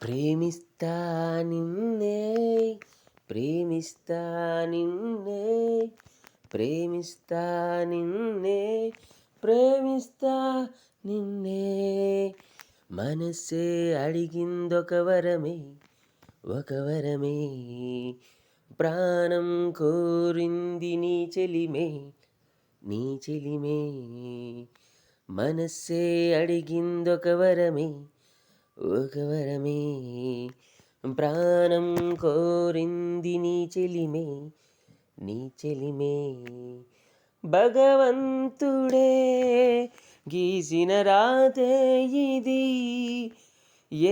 ప్రేమిస్తా నిన్నే ప్రేమిస్తా నిన్నే ప్రేమిస్తా నిన్నే ప్రేమిస్తా నిన్నే మనసే అడిగిందొక వరమే ఒక వరమే ప్రాణం కోరింది నీ చెలిమే నీ చెలిమే మనసే అడిగిందొక వరమే ఒక వరమే ప్రాణం కోరింది నీ చెలిమే నీ చెలిమే భగవంతుడే గీసిన రాతే ఇది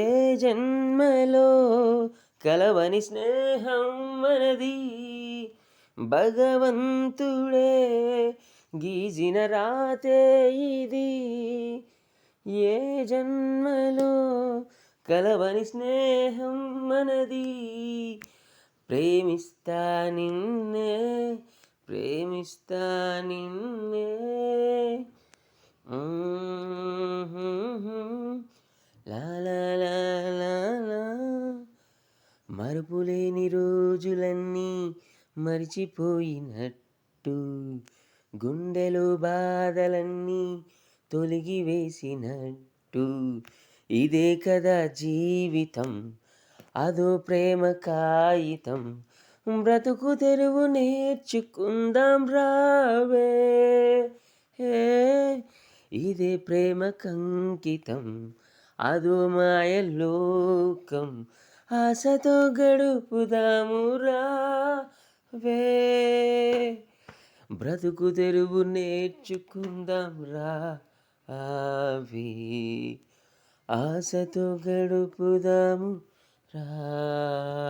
ఏ జన్మలో కలవని స్నేహం మనది భగవంతుడే గీసిన రాతే ఇది ఏ జన్మలో కలవని స్నేహం మనది ప్రేమిస్తా నిన్నే ప్రేమిస్తా నిన్నే లా లా లా లా లా. మరుపులేని రోజులన్నీ మరిచిపోయినట్టు గుండెలో బాధలన్నీ తొలగి వేసినట్టు ఇదే కదా జీవితం అదో ప్రేమ కాగితం బ్రతుకు తెరువు నేర్చుకుందాం రావే హే ఇదే ప్రేమ కంకితం అదో మాయలోకం ఆశతో గడుపుదాము రావే బ్రతుకు తెరువు నేర్చుకుందాం రావే ఆశతో గడుపుదాము రావే.